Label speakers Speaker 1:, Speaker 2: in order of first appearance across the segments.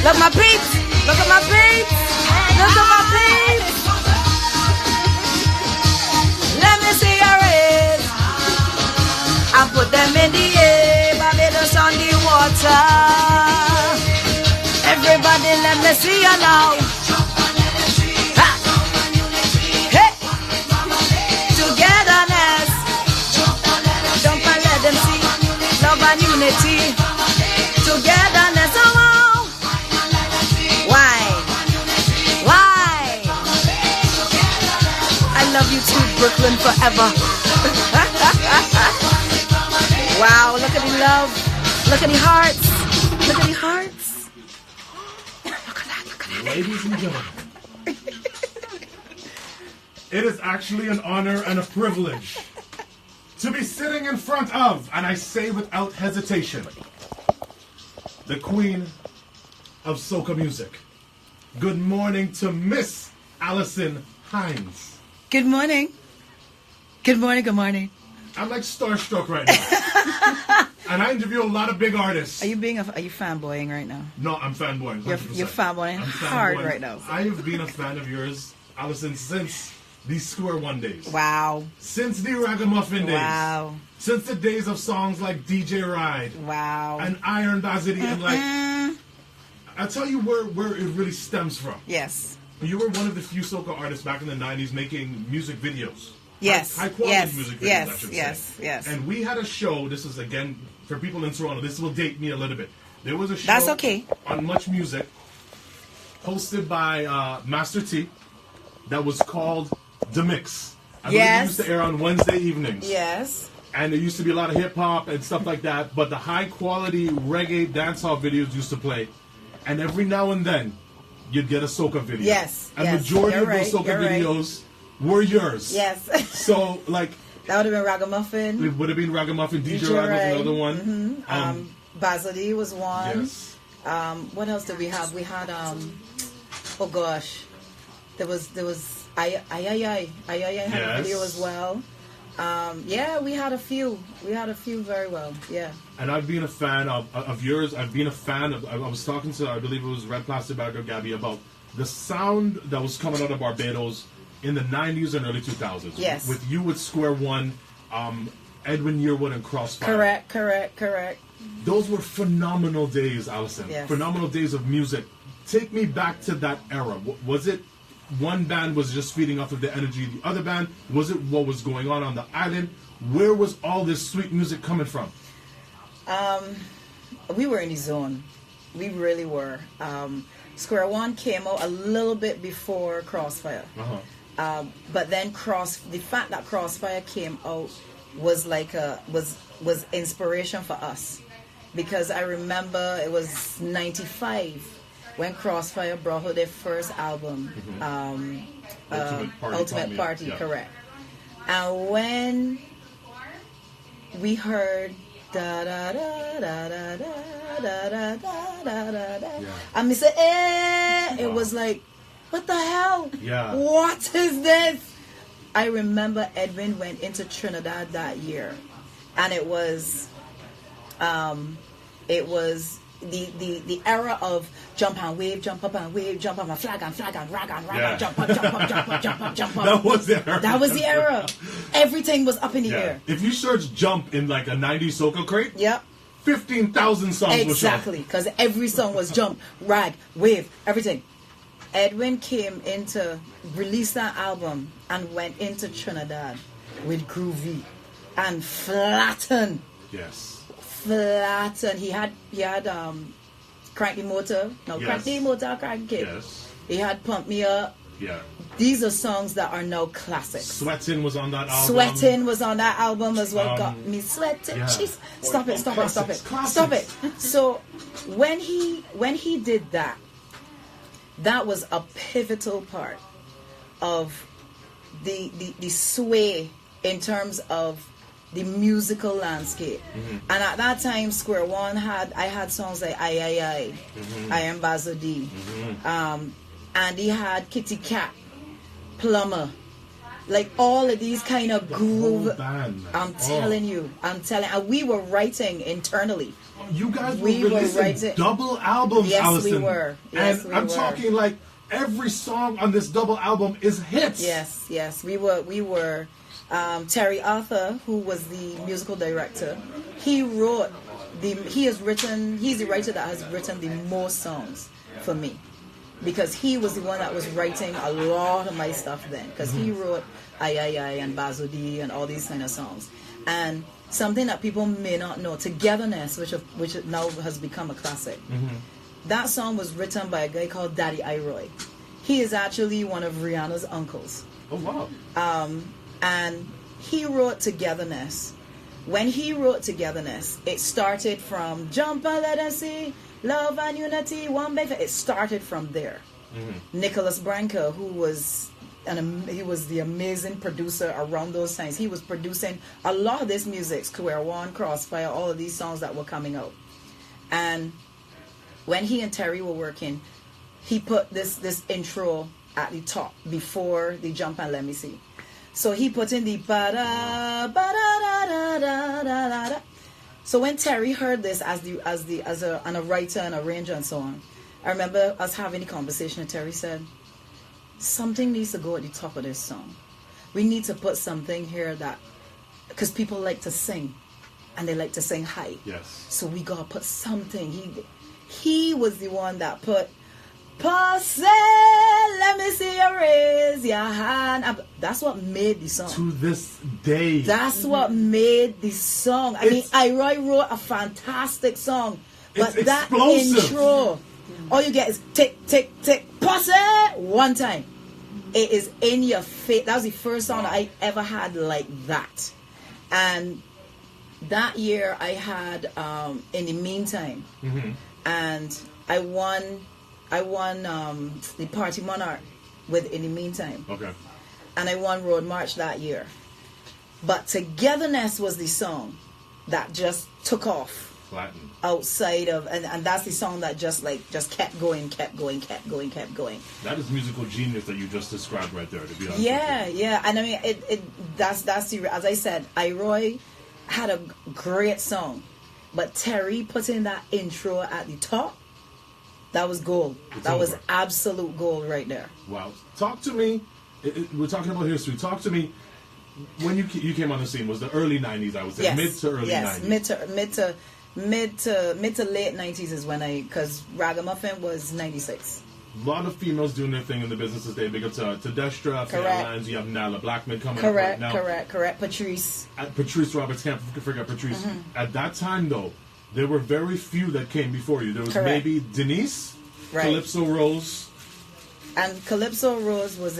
Speaker 1: Look my peeps. Look at my peeps. Look at my peeps. Let me see your hands. And put them in the air. Barbados on the water. Everybody let me see you now. Ha. Hey. Togetherness. Don't let them see. Love and unity. Togetherness. Oh, wow. Why? I love you too, Brooklyn, forever. Wow, look at the love. Look at the hearts. Look at the hearts. Look at that, look at that.
Speaker 2: Ladies and gentlemen, it is actually an honor and a privilege to be sitting in front of, and I say without hesitation, the queen of soca music. Good morning to Miss Alison Hinds.
Speaker 1: Good morning. Good morning, good morning.
Speaker 2: I'm like starstruck right now. And I interview a lot of big artists.
Speaker 1: Are you fanboying right now?
Speaker 2: No, I'm fanboying. 100%.
Speaker 1: You're fanboying hard right now.
Speaker 2: I have been a fan of yours, Alison, since the Square One days.
Speaker 1: Wow.
Speaker 2: Since the Ragamuffin days.
Speaker 1: Wow.
Speaker 2: Since the days of songs like DJ Ride.
Speaker 1: Wow.
Speaker 2: And Iron Bazity. And like, I'll tell you where it really stems from.
Speaker 1: Yes.
Speaker 2: You were one of the few soca artists back in the 90s making music videos.
Speaker 1: Yes.
Speaker 2: High quality music videos, I should say.
Speaker 1: Yes.
Speaker 2: And we had a show, this is again, for people in Toronto, this will date me a little bit. There was a show
Speaker 1: That's okay.
Speaker 2: on Much Music, hosted by Master T, that was called The Mix. I believe it used to air on Wednesday evenings.
Speaker 1: Yes.
Speaker 2: And there used to be a lot of hip-hop and stuff like that, but the high-quality reggae dancehall videos used to play. And every now and then, you'd get a soca video.
Speaker 1: Yes.
Speaker 2: And majority of those soca videos were yours.
Speaker 1: Yes.
Speaker 2: So, like...
Speaker 1: That would have been Ragamuffin.
Speaker 2: It would have been Ragamuffin. DJ Rag was another one.
Speaker 1: Mm-hmm. Bazadi was one.
Speaker 2: Yes.
Speaker 1: What else did we have? We had, oh gosh. There was Ay had a video as well. Yeah, we had a few. We had a few very well. Yeah.
Speaker 2: And I've been a fan of yours. I've been a fan of. I was talking to, I believe it was Red Plastic Bag or Gabby, about the sound that was coming out of Barbados in the 90s and early 2000s.
Speaker 1: Yes.
Speaker 2: With you with Square One, Edwin Yearwood and Crossfire.
Speaker 1: Correct.
Speaker 2: Those were phenomenal days, Alison.
Speaker 1: Yes.
Speaker 2: Phenomenal days of music. Take me back to that era. Was it one band was just feeding off of the energy of the other band? Was it what was going on the island? Where was all this sweet music coming from?
Speaker 1: We were in the zone. We really were. Square One came out a little bit before Crossfire. But then the fact that Crossfire came out was like was inspiration for us, because I remember it was 95 when Crossfire brought out their first album, Ultimate Party, correct. And when we heard da da da da da da da da da da da, and me say, it was like, what the hell?
Speaker 2: Yeah.
Speaker 1: What is this? I remember Edwin went into Trinidad that year, and it was the era of jump and wave, jump up and wave, jump up and flag and rag and jump up.
Speaker 2: That was the era.
Speaker 1: That was the era. Everything was up in the air.
Speaker 2: If you search jump in like a 90s soca crate, 15,000 songs will show up.
Speaker 1: Exactly, because every song was jump, rag, wave, everything. Edwin came in to release that album and went into Trinidad with Groovy and flattened.
Speaker 2: Yes.
Speaker 1: Flattened. He had Crank the Motor. No,
Speaker 2: yes.
Speaker 1: Crank the Motor, Crank Kid.
Speaker 2: Yes.
Speaker 1: He had Pump Me Up.
Speaker 2: Yeah.
Speaker 1: These are songs that are now classics.
Speaker 2: Sweatin' was on that album.
Speaker 1: Sweatin' was on that album as well. Got me sweating. Yeah. Jeez. Stop it. Stop it. So when he did that, that was a pivotal part of the sway in terms of the musical landscape. And at that time, Square One I had songs like I Am Bazadi, and he had Kitty Cat, Plumber, like all of these kind of groove.
Speaker 2: Band,
Speaker 1: I'm telling you, and we were writing internally.
Speaker 2: You guys were releasing double albums,
Speaker 1: yes,
Speaker 2: Alison.
Speaker 1: We were. Yes,
Speaker 2: and
Speaker 1: we
Speaker 2: I'm
Speaker 1: were.
Speaker 2: talking like every song on this double album is hits.
Speaker 1: Yes, we were. Terry Arthur, who was the musical director, he's the writer that has written the most songs for me, because he was the one that was writing a lot of my stuff then, because he wrote Ay Ay Ay and Bazodi and all these kind of songs. And something that people may not know, Togetherness, which now has become a classic, that song was written by a guy called Daddy Iroy. He is actually one of Rihanna's uncles.
Speaker 2: Oh wow.
Speaker 1: And he wrote Togetherness. When he wrote Togetherness, it started from Jump and Let Us See, Love and Unity, One Big. It started from there. Nicholas Branca, who was he was the amazing producer around those times. He was producing a lot of this music, Square One, Crossfire, all of these songs that were coming out. And when he and Terry were working, he put this intro at the top before the Jump and Let Me See. So he put in the ba-da, ba-da-da-da-da-da-da. So when Terry heard this as a writer and arranger and so on, I remember us having a conversation, and Terry said, something needs to go at the top of this song. We need to put something here that, because people like to sing, and they like to sing high.
Speaker 2: Yes.
Speaker 1: So we gotta put something. He was the one that put, Pussy, let me see you raise your hand. That's what made the song.
Speaker 2: To this day.
Speaker 1: That's what made the song. I mean, Iroy wrote a fantastic song, but that intro, all you get is tick, tick, tick, pussy, one time. It is in your face. That was the first song I ever had like that. And that year I had In the Meantime, and I won the Party Monarch with In the Meantime.
Speaker 2: Okay.
Speaker 1: And I won Road March that year. But Togetherness was the song that just took off.
Speaker 2: Flattened.
Speaker 1: Outside of, and that's the song that just kept going.
Speaker 2: That is musical genius that you just described right there, to be honest.
Speaker 1: Yeah. And I mean, that's the, as I said, Iroy had a great song, but Terry put in that intro at the top. That was gold. That was absolute gold right there.
Speaker 2: Wow. Talk to me. We're talking about history. Talk to me. When you came on the scene, was the early 90s, I would say.
Speaker 1: Yes.
Speaker 2: Mid to early 90s.
Speaker 1: Mid to late 90s is when because Ragamuffin was 96.
Speaker 2: A lot of females doing their thing in the business today. Big up to Destra, Lines. You have Nala Blackman coming up right now.
Speaker 1: Correct. Patrice
Speaker 2: Roberts, can't forget Patrice. At that time, though, there were very few that came before you. There was maybe Denise, Calypso Rose.
Speaker 1: And Calypso Rose was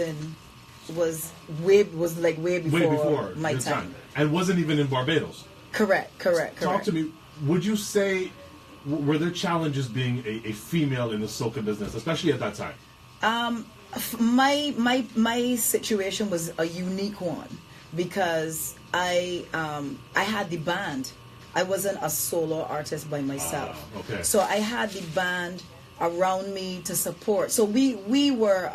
Speaker 1: way before my time.
Speaker 2: And wasn't even in Barbados. Correct. Talk to me. Would you say, were there challenges being a female in the soca business, especially at that time?
Speaker 1: My situation was a unique one because I had the band. I wasn't a solo artist by myself.
Speaker 2: Okay.
Speaker 1: So I had the band around me to support. So we were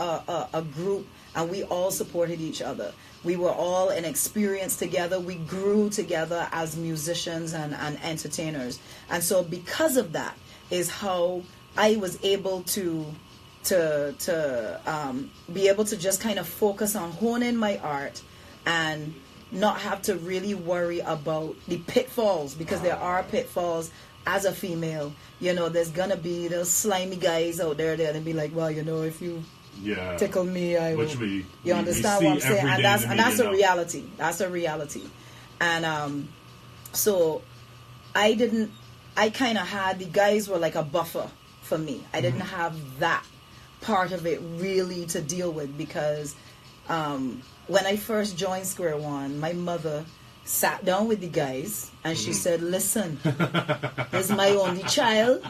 Speaker 1: a group, and we all supported each other. We were all in experience together. We grew together as musicians and entertainers. And so because of that is how I was able to be able to just kind of focus on honing my art and not have to really worry about the pitfalls, because there are pitfalls as a female. You know, there's gonna be those slimy guys out there that be like, well, you know, if you tickle me, I will. You understand what I'm saying? And that's a reality. That's a reality. And so I kind of had, the guys were like a buffer for me. I didn't have that part of it really to deal with, because when I first joined Square One, my mother sat down with the guys and she said, listen, this is my only child.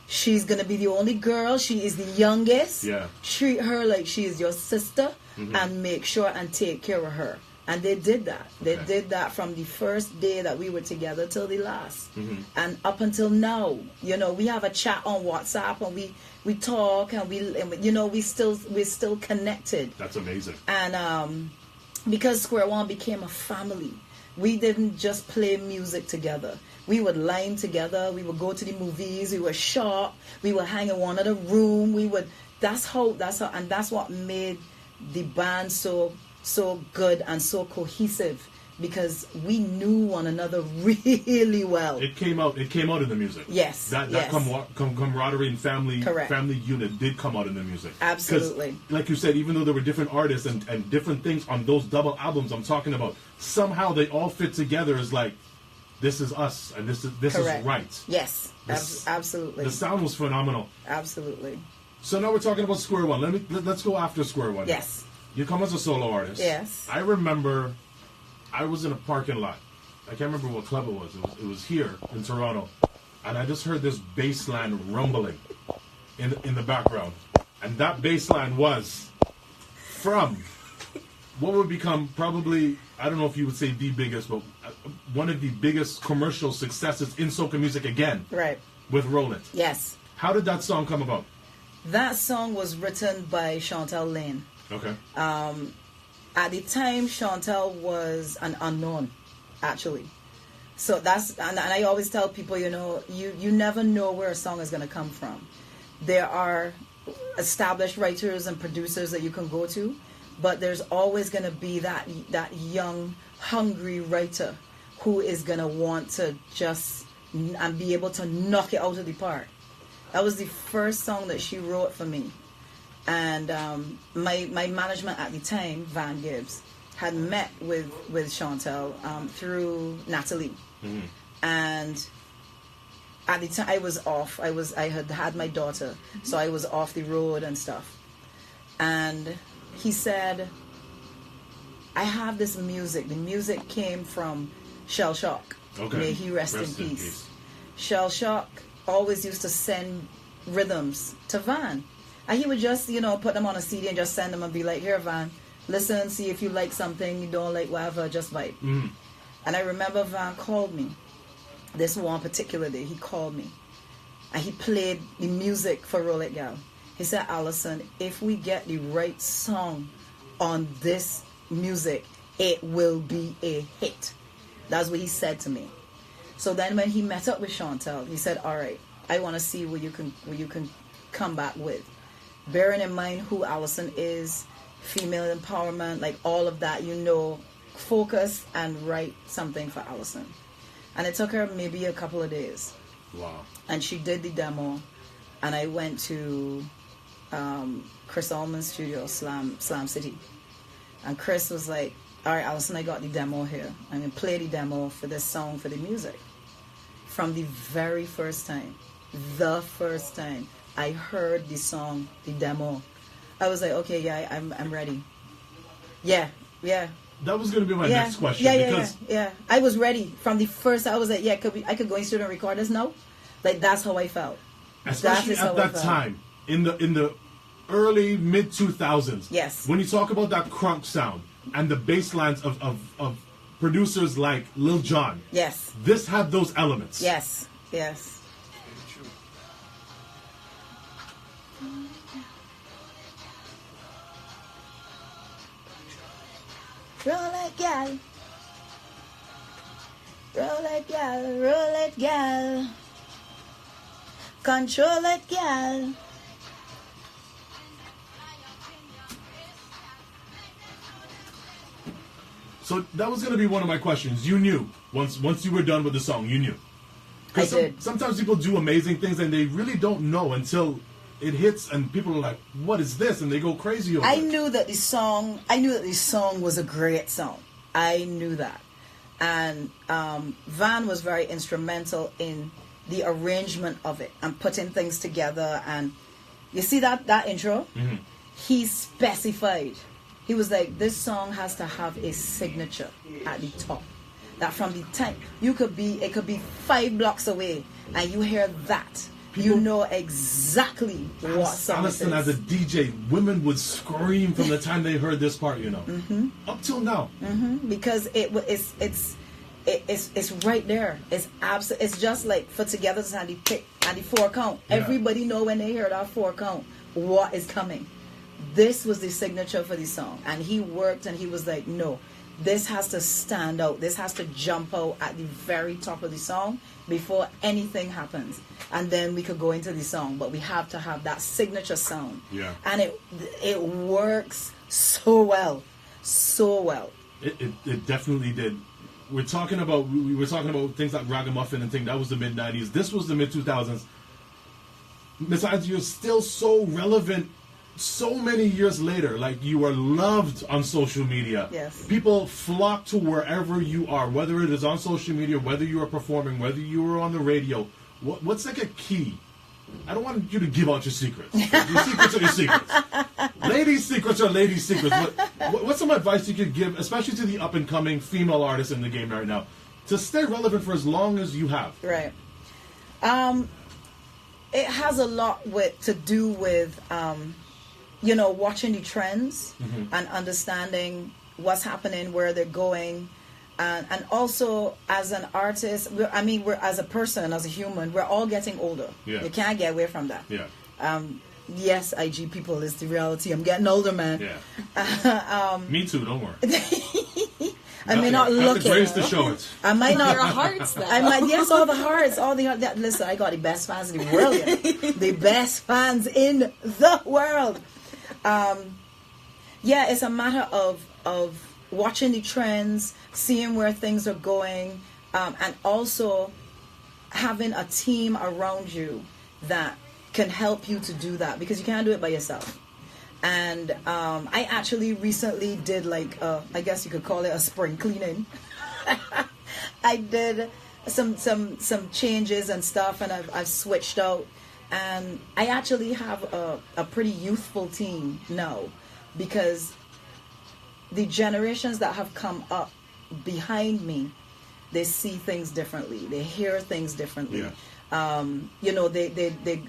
Speaker 1: She's going to be the only girl. She is the youngest.
Speaker 2: Yeah.
Speaker 1: Treat her like she is your sister and make sure and take care of her. And they did that. They did that from the first day that we were together till the last. And up until now, you know, we have a chat on WhatsApp and we talk and we're still connected.
Speaker 2: That's amazing.
Speaker 1: And because Square One became a family. We didn't just play music together. We would line together. We would go to the movies. We would shop. We would hang in one other room. That's how, and that's what made the band so good and so cohesive, because we knew one another really well.
Speaker 2: It came out in the music.
Speaker 1: Yes.
Speaker 2: That camaraderie and family unit did come out in the music.
Speaker 1: Absolutely.
Speaker 2: Like you said, even though there were different artists and different things on those double albums I'm talking about, somehow they all fit together as like, this is us and this is right.
Speaker 1: Yes. Absolutely.
Speaker 2: The sound was phenomenal.
Speaker 1: Absolutely.
Speaker 2: So now we're talking about Square One. Let's go after Square One.
Speaker 1: Yes.
Speaker 2: You come as a solo artist.
Speaker 1: Yes.
Speaker 2: I remember I was in a parking lot. I can't remember what club it was. It was here in Toronto. And I just heard this bass line rumbling in the background. And that bass line was from what would become probably, I don't know if you would say the biggest, but one of the biggest commercial successes in soca music again.
Speaker 1: Right.
Speaker 2: With Roll It.
Speaker 1: Yes.
Speaker 2: How did that song come about?
Speaker 1: That song was written by Chantal Lane.
Speaker 2: Okay.
Speaker 1: At the time, Chantal was an unknown, actually. So that's, and I always tell people, you never know where a song is going to come from. There are established writers and producers that you can go to, but there's always going to be that young, hungry writer who is going to want to just and be able to knock it out of the park. That was the first song that she wrote for me. And my management at the time, Van Gibbs, had met with Chantal through Natalie. Mm-hmm. And at the time I was off. I had my daughter, so I was off the road and stuff. And he said, I have this music. The music came from Shell Shock.
Speaker 2: Okay.
Speaker 1: May he rest in peace. Shell Shock always used to send rhythms to Van. And he would just, put them on a CD and just send them and be like, here, Van, listen, see if you like something, you don't like whatever, just vibe. Mm. And I remember Van called me. This one particular day, he called me. And he played the music for Roll It Gal. He said, Alison, if we get the right song on this music, it will be a hit. That's what he said to me. So then when he met up with Chantal, he said, all right, I want to see what you can come back with. Bearing in mind who Alison is, female empowerment, like all of that, focus and write something for Alison. And it took her maybe a couple of days.
Speaker 2: Wow.
Speaker 1: And she did the demo. And I went to Chris Allman's studio, Slam City. And Chris was like, all right, Alison, I got the demo here. I'm going to play the demo for this song for the music. From the very first time, I heard the song, the demo, I was like, okay, yeah, I'm ready. Yeah.
Speaker 2: That was going to be my next question.
Speaker 1: Yeah. I was ready from the first. I was like, yeah, I could go in studio and record this now. Like, that's how I felt.
Speaker 2: Especially at that time, in the early mid 2000s.
Speaker 1: Yes.
Speaker 2: When you talk about that crunk sound and the bass lines of producers like Lil Jon.
Speaker 1: Yes.
Speaker 2: This had those elements.
Speaker 1: Yes. Roll it, gal. Roll it, gal. Roll it, gal. Control it, gal.
Speaker 2: So that was going to be one of my questions. You knew once you were done with the song. You knew.
Speaker 1: I did.
Speaker 2: Sometimes people do amazing things and they really don't know until it hits and people are like, what is this? And they go crazy over it.
Speaker 1: I knew that the song was a great song. I knew that. And Van was very instrumental in the arrangement of it and putting things together. And you see that intro? Mm-hmm. He specified. He was like, this song has to have a signature at the top. That from the time, it could be 5 blocks away and you hear that. You know exactly what song
Speaker 2: Alison, as a DJ, women would scream from the time they heard this part, Mm-hmm. Up till now.
Speaker 1: Mm-hmm. Because it's right there. It's just like for Together and the 4 count. Yeah. Everybody know when they hear that 4 count what is coming. this was the signature for the song. And he worked and he was like, no, this has to stand out. This has to jump out at the very top of the song before anything happens. And then we could go into the song. But we have to have that signature sound.
Speaker 2: Yeah.
Speaker 1: And it works so well. So well.
Speaker 2: It definitely did. We were talking about things like Ragamuffin and things. That was the mid-90s. This was the mid-2000s. Miss Hinds, you're still so relevant so many years later. Like, you are loved on social media.
Speaker 1: Yes.
Speaker 2: People flock to wherever you are, whether it is on social media, whether you are performing, whether you are on the radio. What's like a key? I don't want you to give out your secrets. Your secrets are your secrets. Ladies' secrets are ladies' secrets. What's some advice you could give, especially to the up-and-coming female artists in the game right now, to stay relevant for as long as you have?
Speaker 1: Right. It has a lot to do with, watching the trends and understanding what's happening, where they're going. And also, as an artist, we're as a person, as a human, we're all getting older.
Speaker 2: Yeah.
Speaker 1: You can't get away from that.
Speaker 2: Yeah.
Speaker 1: Yes, IG people, is the reality. I'm getting older, man.
Speaker 2: Yeah. Me too, don't worry.
Speaker 1: I may not look it.
Speaker 2: Grace to show it.
Speaker 1: I might not.
Speaker 3: Your hearts, though.
Speaker 1: Yes, all the hearts, listen, I got the best fans in the world. The best fans in the world. It's a matter of watching the trends, seeing where things are going, and also having a team around you that can help you to do that, because you can't do it by yourself. And I actually recently did, like, I guess you could call it a spring cleaning. I did some changes and stuff, and I've switched out. And I actually have a pretty youthful team now, because the generations that have come up behind me, they see things differently. They hear things differently.
Speaker 2: Yeah.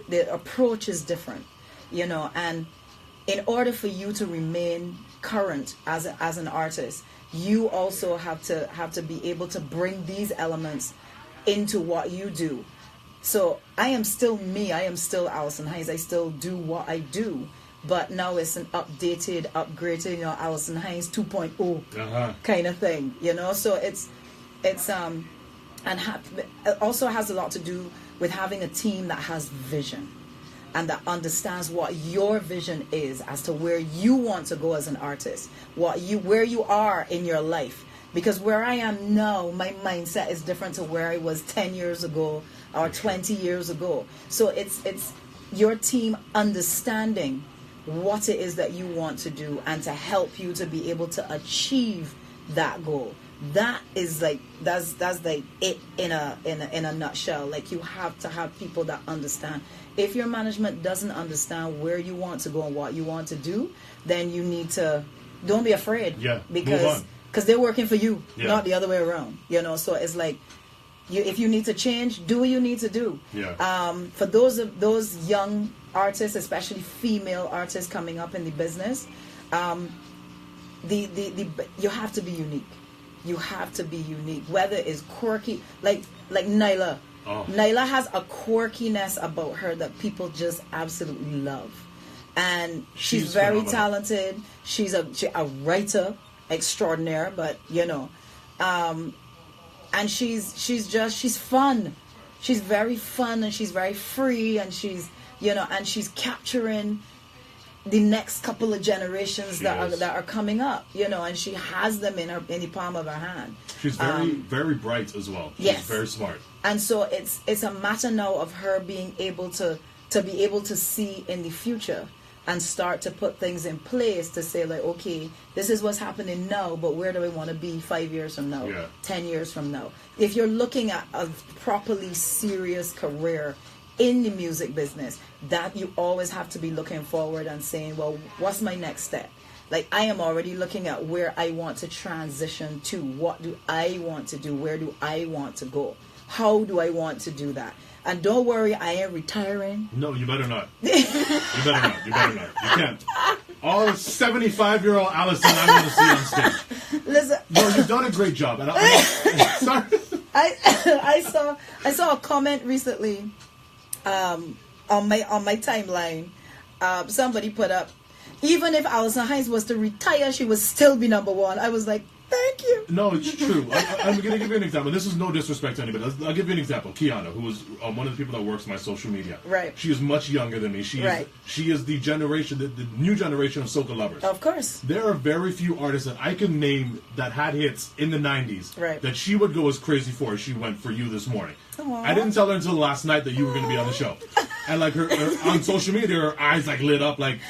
Speaker 1: Their approach is different, and in order for you to remain current as an artist, you also have to be able to bring these elements into what you do. So I am still me. I am still Alison Hinds. I still do what I do. But now it's an upgraded, Alison Hinds 2.0 kind of thing, So it's and it also has a lot to do with having a team that has vision and that understands what your vision is as to where you want to go as an artist, where you are in your life. Because where I am now, my mindset is different to where I was 10 years ago or 20 years ago. So it's your team understanding what it is that you want to do and to help you to be able to achieve that goal. That is like that's like it in a nutshell. Like, you have to have people that understand. If your management doesn't understand where you want to go and what you want to do, then you need to, don't be afraid.
Speaker 2: Yeah,
Speaker 1: because they're working for you, not the other way around. So it's like, if you need to change, do what you need to do.
Speaker 2: Yeah.
Speaker 1: For those young artists, especially female artists coming up in the business, you have to be unique. You have to be unique. Whether it's quirky, like Nyla.
Speaker 2: Oh.
Speaker 1: Nyla has a quirkiness about her that people just absolutely love, and she's very talented. She's a writer extraordinaire, but and she's fun. She's very fun, and she's very free, and she's and she's capturing the next couple of generations that are coming up, and she has them in the palm of her hand.
Speaker 2: She's very very bright as well. She's very smart.
Speaker 1: And so it's a matter now of her being able to be able to see in the future and start to put things in place to say, like, okay, this is what's happening now, but where do I want to be 5 years from now, 10 years from now? If you're looking at a properly serious career in the music business, that you always have to be looking forward and saying, well, what's my next step? Like, I am already looking at where I want to transition to. What do I want to do? Where do I want to go? How do I want to do that? And don't worry, I am retiring.
Speaker 2: No, you better not. You better not. You can't. All 75-year-old Alison, I want to see on stage.
Speaker 1: Listen.
Speaker 2: No, you've done a great job. And sorry.
Speaker 1: I saw a comment recently on my timeline. Somebody put up, Even if Alison Hinds was to retire, she would still be number one. I was like, thank you.
Speaker 2: No, it's true. I'm going to give you an example. This is no disrespect to anybody. I'll give you an example. Kiana, who is one of the people that works my social media.
Speaker 1: Right.
Speaker 2: She is much younger than me. She is the generation, the new generation of soca lovers.
Speaker 1: Of course.
Speaker 2: There are very few artists that I can name that had hits in the 90s that she would go as crazy for as she went for You This Morning. Aww. I didn't tell her until last night that you were going to be on the show. And like her on social media, her eyes like lit up like,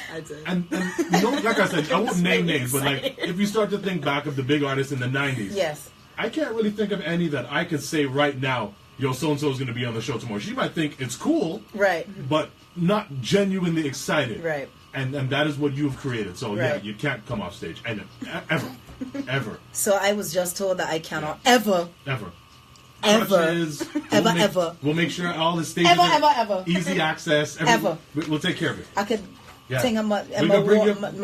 Speaker 2: and you know, like I said, I won't name names, but like if you start to think back of the big artists in the 90s,
Speaker 1: yes,
Speaker 2: I can't really think of any that I could say right now, yo, so-and-so is going to be on the show tomorrow. She might think it's cool,
Speaker 1: right,
Speaker 2: but not genuinely excited,
Speaker 1: right.
Speaker 2: And that is what you've created. So yeah, you can't come off stage and ever.
Speaker 1: So I was just told that I cannot ever.
Speaker 2: We'll make sure all the stages
Speaker 1: ever.
Speaker 2: Easy access. We'll take care of it.
Speaker 1: I could sing my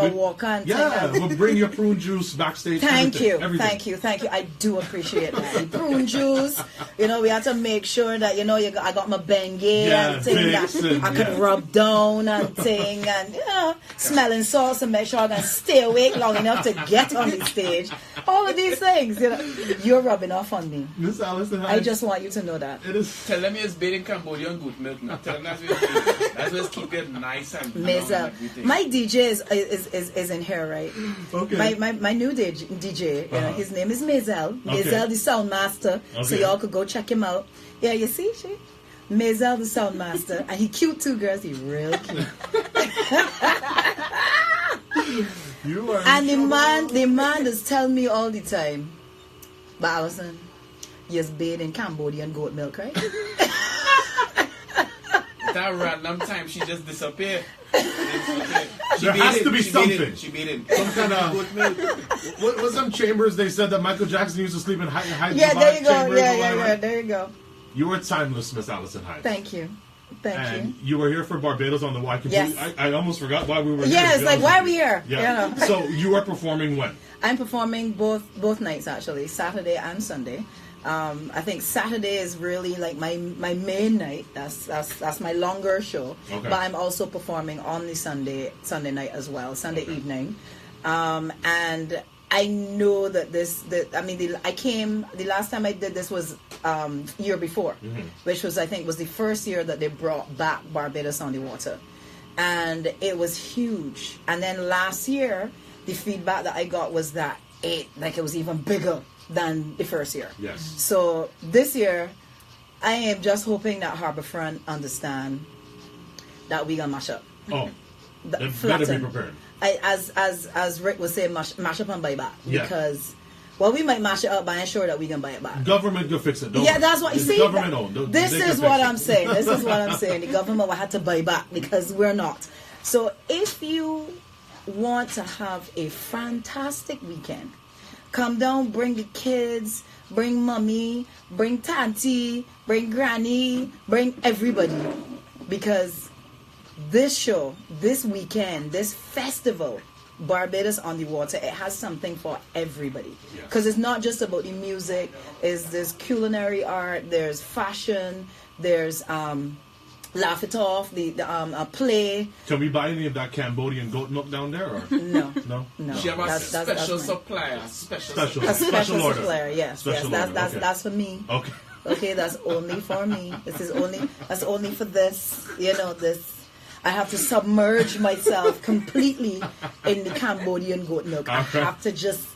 Speaker 1: walk on.
Speaker 2: We'll bring your prune juice backstage.
Speaker 1: Thank you. I do appreciate that. The prune juice. You know, we have to make sure that I got my Bengay and thing that I could rub down and thing and smelling sauce and make sure I can stay awake long enough to get on the stage. All of these things, you're rubbing off on me.
Speaker 2: Miss Alison Hinds,
Speaker 1: I just want you to know that.
Speaker 2: It is.
Speaker 3: Tell them it's bathing Cambodian goat milk. Now tell them that's what's keep it nice and
Speaker 1: my DJ is in here, right?
Speaker 2: Okay.
Speaker 1: My new DJ, his name is Mazel. Mazel the Sound Master. Okay. So y'all could go check him out. Yeah, you see, Mazel the Sound Master, and he cute too, girls. He real cute.
Speaker 2: You are.
Speaker 1: And the man is telling me all the time, but Alison, you're bathed in Cambodian goat milk, right?
Speaker 3: That random time she just disappeared.
Speaker 2: There has to be something.
Speaker 3: She beat it.
Speaker 2: Some kind of. What was some chambers they said that Michael Jackson used to sleep in high
Speaker 1: Yeah, there you go. Yeah, there you go.
Speaker 2: You were timeless, Miss Alison Hinds.
Speaker 1: Thank you.
Speaker 2: And you were here for Barbados on the Y.
Speaker 1: Yes.
Speaker 2: I almost forgot why we were here.
Speaker 1: Yes, like why are we here?
Speaker 2: Yeah. So you are performing when?
Speaker 1: I'm performing both nights actually, Saturday and Sunday. I think Saturday is really like my main night. That's my longer show. Okay. But I'm also performing on the Sunday night as well, Sunday evening. And I know that the last time I did this was year before, which was I think was the first year that they brought back Barbados on the Water, and it was huge. And then last year, the feedback that I got was that it was even bigger than the first year.
Speaker 2: Yes.
Speaker 1: So this year, I am just hoping that Harbourfront understand that we gonna mash up.
Speaker 2: Oh, they better be prepared.
Speaker 1: As Rick was saying, mash up and buy back, because we might mash it up, but I ain't sure that we can buy it back.
Speaker 2: Government will fix it.
Speaker 1: That's what you see.
Speaker 2: Government owned.
Speaker 1: This is what I'm saying. The government will have to buy back because we're not. So if you want to have a fantastic weekend, come down, bring the kids, bring mommy, bring tanty, bring granny, bring everybody. Because this show, this weekend, this festival, Barbados on the Water, it has something for everybody. Because it's not just about the music, there's culinary art, there's fashion, there's Laugh It Off, a play.
Speaker 2: Can we buy any of that Cambodian goat milk down there? Or?
Speaker 1: No.
Speaker 3: She have a special supplier.
Speaker 2: Special order.
Speaker 1: Supplier, yes. That's for me.
Speaker 2: Okay.
Speaker 1: Okay, that's only for me. That's only for this. This. I have to submerge myself completely in the Cambodian goat milk. I have to just,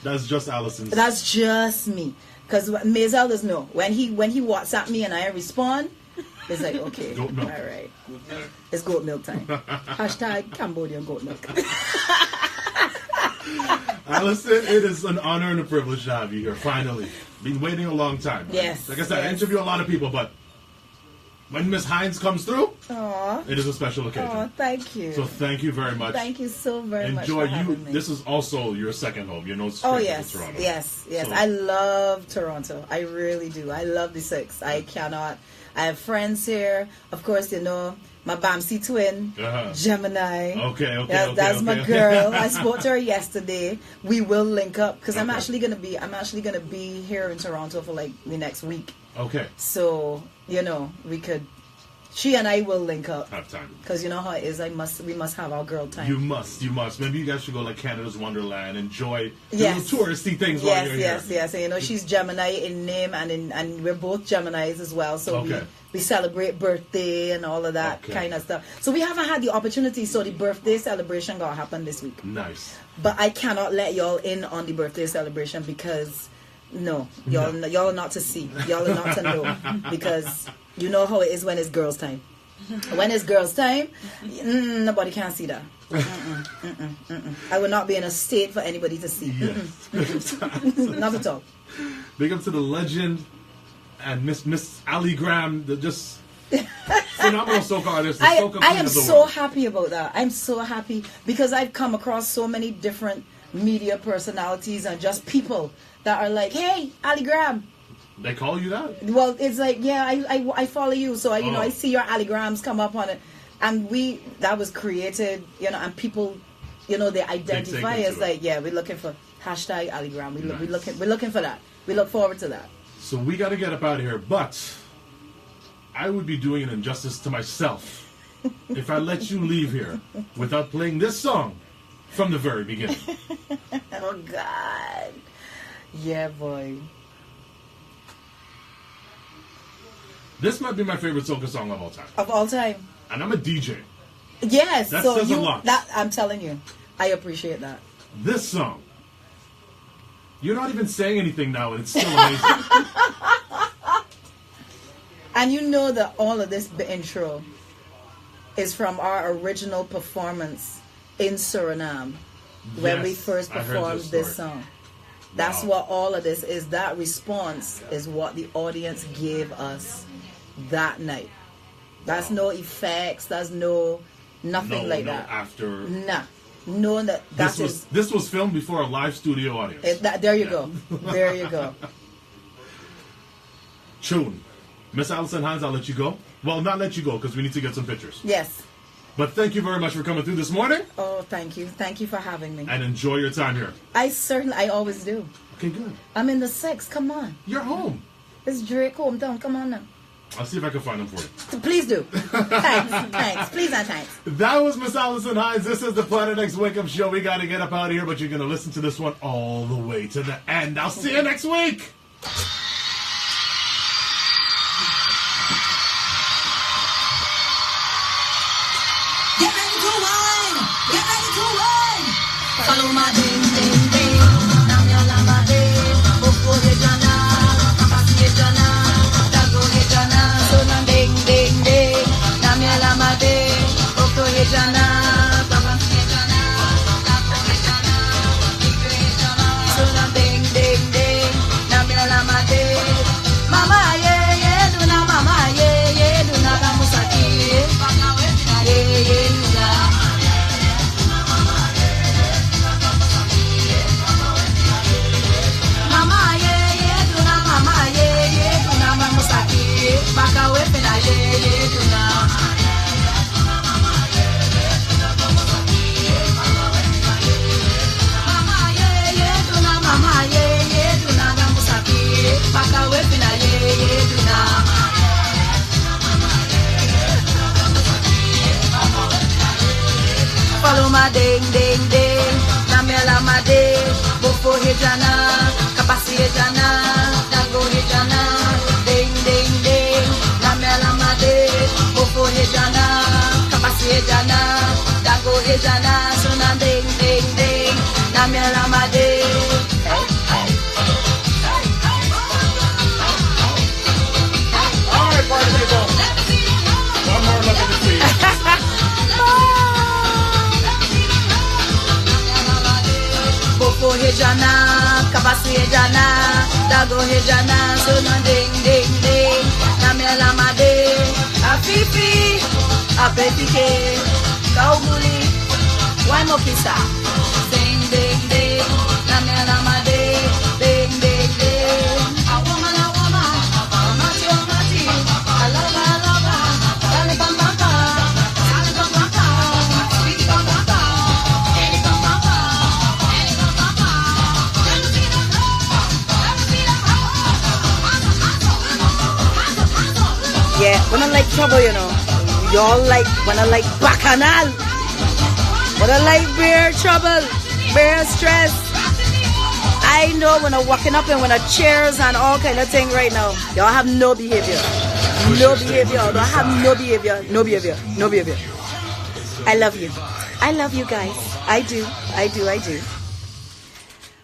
Speaker 2: That's just Alison's.
Speaker 1: That's just me. Because Mazel does know. When he WhatsApp me and I respond, it's like, okay,
Speaker 2: goat milk.
Speaker 1: All right. It's goat milk time. # Cambodian goat milk.
Speaker 2: Alison, it is an honor and a privilege to have you here, finally. Been waiting a long time.
Speaker 1: Yes.
Speaker 2: Like I said, I interview a lot of people, but when Miss Hinds comes through, it is a special occasion.
Speaker 1: Oh, thank you.
Speaker 2: So thank you very much.
Speaker 1: Thank you so very much.
Speaker 2: Enjoy
Speaker 1: for having me.
Speaker 2: This is also your second home.
Speaker 1: Yes.
Speaker 2: Toronto.
Speaker 1: Yes.
Speaker 2: So,
Speaker 1: I love Toronto. I really do. I love the Six. I have friends here. Of course, my Bamsi twin, Gemini.
Speaker 2: Okay.
Speaker 1: That's my girl. I spoke to her yesterday. We will link up because I'm actually gonna be here in Toronto for like the next week.
Speaker 2: Okay.
Speaker 1: So we could She and I will link up.
Speaker 2: Have time.
Speaker 1: Because you know how it is. We must have our girl time.
Speaker 2: You must. Maybe you guys should go like Canada's Wonderland, enjoy
Speaker 1: yes.
Speaker 2: little touristy things while you're here.
Speaker 1: Yes. And, you know, she's Gemini in name, and we're both Geminis as well. So we celebrate birthday and all of that kind of stuff. So we haven't had the opportunity. So the birthday celebration gonna happen this week.
Speaker 2: Nice.
Speaker 1: But I cannot let y'all in on the birthday celebration because y'all are not to see. Y'all are not to know because. You know how it is when it's girls' time. When it's girls' time, nobody can see that. I will not be in a state for anybody to see.
Speaker 2: Yes.
Speaker 1: Not at all.
Speaker 2: Big up to the legend and Miss Ali Graham, the just phenomenal soca artist.
Speaker 1: I am so happy about that. I'm so happy because I've come across so many different media personalities and just people that are like, hey, Ali Graham.
Speaker 2: They call you that?
Speaker 1: Well, it's like, yeah, I follow you, so I see your alligrams come up on it, and that was created, you know, and people, you know, they identify as like, yeah, we're looking for hashtag alligram. We're looking for that. We look forward to that.
Speaker 2: So we got to get up out of here, but I would be doing an injustice to myself if I let you leave here without playing this song from the very beginning.
Speaker 1: Oh God, yeah, boy.
Speaker 2: This might be my favorite soca song of all time.
Speaker 1: Of all time.
Speaker 2: And I'm a DJ.
Speaker 1: Yes,
Speaker 2: that
Speaker 1: so
Speaker 2: says a lot.
Speaker 1: That I'm telling you, I appreciate that.
Speaker 2: This song, you're not even saying anything now, and it's still amazing.
Speaker 1: And you know that all of this intro is from our original performance in Suriname when we first performed this song. That's what all of this is. That response is what the audience gave us that night. That's no effects. That's nothing like that.
Speaker 2: After.
Speaker 1: Nah. No,
Speaker 2: this was filmed before a live studio audience.
Speaker 1: There you go. There you go.
Speaker 2: Tune. Miss Alison Hinds, I'll let you go. Well, not let you go because we need to get some pictures.
Speaker 1: Yes.
Speaker 2: But thank you very much for coming through this morning.
Speaker 1: Oh, thank you. Thank you for having me.
Speaker 2: And enjoy your time here.
Speaker 1: I always do.
Speaker 2: Okay, good.
Speaker 1: I'm in the 6. Come on.
Speaker 2: You're home.
Speaker 1: It's Drake hometown. Come on now.
Speaker 2: I'll see if I can find them for you.
Speaker 1: Please do. Thanks. Please and thanks.
Speaker 2: That was Miss Alison Hinds. This is the Planet X Wake Up Show. We got to get up out of here, but you're going to listen to this one all the way to the end. I'll see you next week.
Speaker 4: Follow my ding ding ding, namyala my ding, boko hejana, kapasi hejana, dago hejana, so na ding ding ding, namyala my ding, boko hejana, kapasi hejana, dago hejana, ikre hejana, so na ding ding ding, namyala my ding, mama ye duna mama ye duna kamusaki, ye duna. Baka wepe na ye duna. Mama ye duna gamusaki. Baka wepe na ye duna. Follow my ding ding ding, namela my ding, boko hejana, kapasi hejana, dago hejana, ding ding ding, namela my ding, boko hejana, kapasi hejana, dago hejana, suna ding ding ding, namela my ding.
Speaker 2: All right, party people. One more look at the tree.
Speaker 4: Boko hejana, kapasi hejana, dago hejana, suna ding ding ding, namela made, afifi, apetike, kauguli, waimokisa, ding ding ding, namela made, ding ding ding, a woman, mati, a lover, alibambamba,
Speaker 1: Yeah, women like trouble, you know. y'all wanna like bacchanal, wanna like bear trouble, bear stress. I know when I'm walking up and when I cheers and all kind of thing right now, y'all have no behavior. No behavior. Y'all have no behavior. No behavior. No behavior. I love you. I love you guys. I do. I do. I do.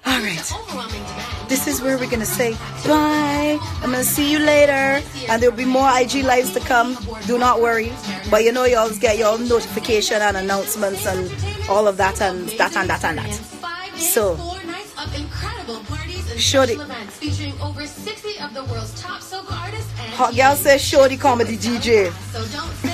Speaker 1: All right. This is where we're going to say bye. I'm going to see you later. And there'll be more IG lives to come. Do not worry. But you know you always get your notification and announcements and all of that and that and that and that. So, Shorty.
Speaker 5: Featuring over 60 of the world's top soca artists and
Speaker 1: Hot girl says Shorty comedy DJ.
Speaker 5: so don't sit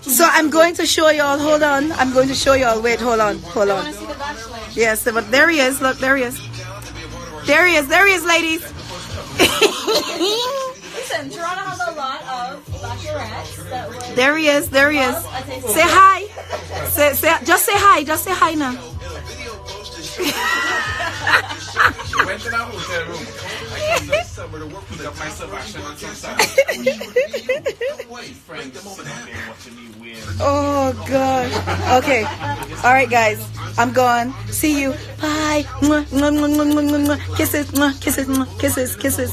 Speaker 1: So I'm going to show y'all. Hold on. I'm going to show y'all. Wait, hold on. Hold on. Yes, but there he is. Look, there he is. There he is. There he is, ladies.
Speaker 6: Listen, Toronto has a lot of bachelorettes that would
Speaker 1: There he is. There he is. Say hi. Just say hi. Just say hi now.
Speaker 3: Went to that hotel room. I came to summer to work with my Sebastian on some side. Friend, come over there watching me win.
Speaker 1: Oh God. Okay. All right, guys. I'm gone. See you. Bye. Mwah, mwah, mwah, mwah, mwah, mwah. Kisses. Mwah, kisses. Mwah, kisses. Kisses.